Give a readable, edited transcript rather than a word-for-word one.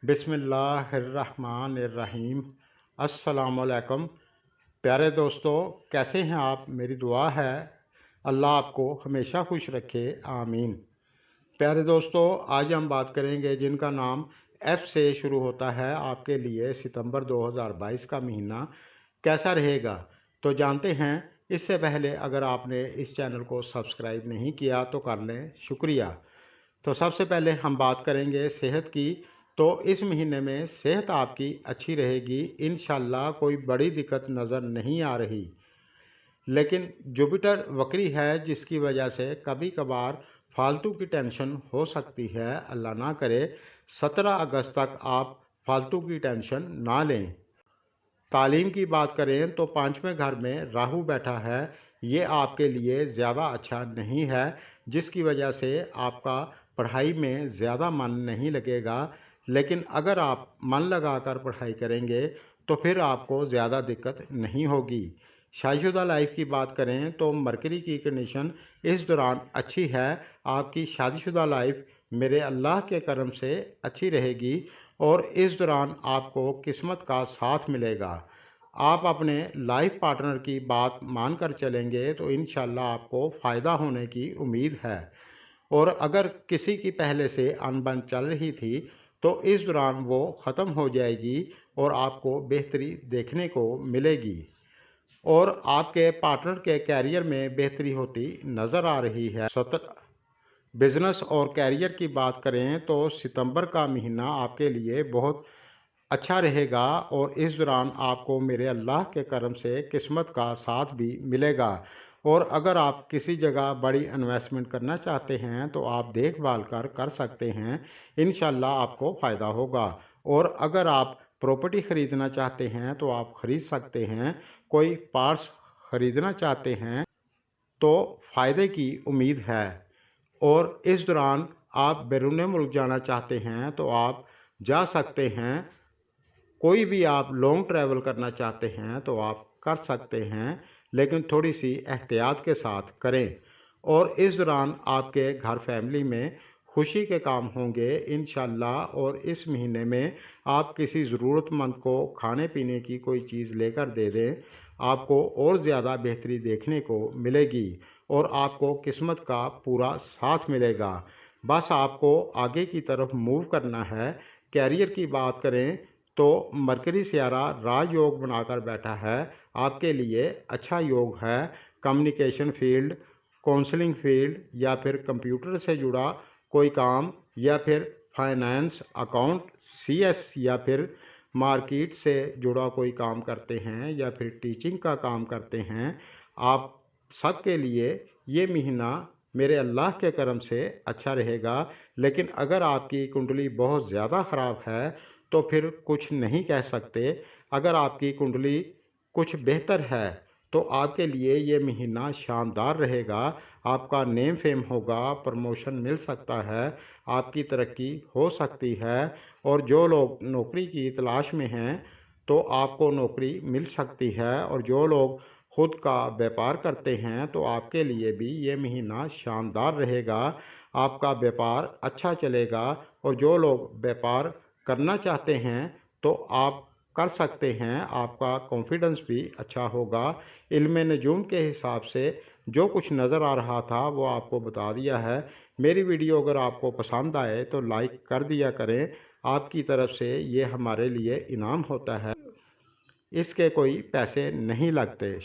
बिस्मिल्लाहिर्रहमानिर्रहीम। अस्सलामुअलैकुम। प्यारे दोस्तों, कैसे हैं आप? मेरी दुआ है अल्लाह आपको हमेशा खुश रखे, आमीन। प्यारे दोस्तों, आज हम बात करेंगे जिनका नाम एफ से शुरू होता है, आपके लिए सितंबर 2022 का महीना कैसा रहेगा तो जानते हैं। इससे पहले अगर आपने इस चैनल को सब्सक्राइब नहीं किया तो कर लें, शुक्रिया। तो सबसे पहले हम बात करेंगे सेहत की। तो इस महीने में सेहत आपकी अच्छी रहेगी, इंशाल्लाह कोई बड़ी दिक्कत नज़र नहीं आ रही। लेकिन जुपिटर वक्री है, जिसकी वजह से कभी कभार फालतू की टेंशन हो सकती है। अल्लाह ना करे 17 अगस्त तक आप फालतू की टेंशन ना लें। तालीम की बात करें तो पाँचवें घर में राहु बैठा है, ये आपके लिए ज़्यादा अच्छा नहीं है, जिसकी वजह से आपका पढ़ाई में ज़्यादा मन नहीं लगेगा। लेकिन अगर आप मन लगाकर पढ़ाई करेंगे तो फिर आपको ज़्यादा दिक्कत नहीं होगी। शादीशुदा लाइफ की बात करें तो मरकरी की कंडीशन इस दौरान अच्छी है। आपकी शादीशुदा लाइफ मेरे अल्लाह के करम से अच्छी रहेगी और इस दौरान आपको किस्मत का साथ मिलेगा। आप अपने लाइफ पार्टनर की बात मानकर चलेंगे तो इंशाल्लाह आपको फ़ायदा होने की उम्मीद है। और अगर किसी की पहले से अनबन चल रही थी तो इस दौरान वो ख़त्म हो जाएगी और आपको बेहतरी देखने को मिलेगी। और आपके पार्टनर के कैरियर में बेहतरी होती नज़र आ रही है। बिज़नेस और कैरियर की बात करें तो सितंबर का महीना आपके लिए बहुत अच्छा रहेगा और इस दौरान आपको मेरे अल्लाह के करम से किस्मत का साथ भी मिलेगा। और अगर आप किसी जगह बड़ी इन्वेस्टमेंट करना चाहते हैं तो आप देखभाल कर सकते हैं, इंशाल्लाह आपको फ़ायदा होगा। और अगर आप प्रॉपर्टी ख़रीदना चाहते हैं तो आप ख़रीद सकते हैं। कोई पार्ट्स ख़रीदना चाहते हैं तो फ़ायदे की उम्मीद है। और इस दौरान आप बैरून मुल्क जाना चाहते हैं तो आप जा सकते हैं। कोई भी आप लॉन्ग ट्रैवल करना चाहते हैं तो आप कर सकते हैं, लेकिन थोड़ी सी एहतियात के साथ करें। और इस दौरान आपके घर फैमिली में खुशी के काम होंगे इंशाल्लाह। और इस महीने में आप किसी ज़रूरतमंद को खाने पीने की कोई चीज़ लेकर दे दें, आपको और ज़्यादा बेहतरी देखने को मिलेगी और आपको किस्मत का पूरा साथ मिलेगा। बस आपको आगे की तरफ मूव करना है। कैरियर की बात करें तो मरकरी सियारा राजयोग बनाकर बैठा है, आपके लिए अच्छा योग है। कम्युनिकेशन फील्ड, काउंसलिंग फील्ड या फिर कंप्यूटर से जुड़ा कोई काम या फिर फाइनेंस, अकाउंट, सीएस या फिर मार्केट से जुड़ा कोई काम करते हैं या फिर टीचिंग का काम करते हैं, आप सब के लिए ये महीना मेरे अल्लाह के करम से अच्छा रहेगा। लेकिन अगर आपकी कुंडली बहुत ज़्यादा ख़राब है तो फिर कुछ नहीं कह सकते। अगर आपकी कुंडली कुछ बेहतर है तो आपके लिए ये महीना शानदार रहेगा। आपका नेम फेम होगा, प्रमोशन मिल सकता है, आपकी तरक्की हो सकती है। और जो लोग नौकरी की तलाश में हैं तो आपको नौकरी मिल सकती है। और जो लोग खुद का व्यापार करते हैं तो आपके लिए भी ये महीना शानदार रहेगा, आपका व्यापार अच्छा चलेगा। और जो लोग व्यापार करना चाहते हैं तो आप कर सकते हैं, आपका कॉन्फिडेंस भी अच्छा होगा। इल्म नजूम के हिसाब से जो कुछ नज़र आ रहा था वो आपको बता दिया है। मेरी वीडियो अगर आपको पसंद आए तो लाइक कर दिया करें, आपकी तरफ से ये हमारे लिए इनाम होता है, इसके कोई पैसे नहीं लगते।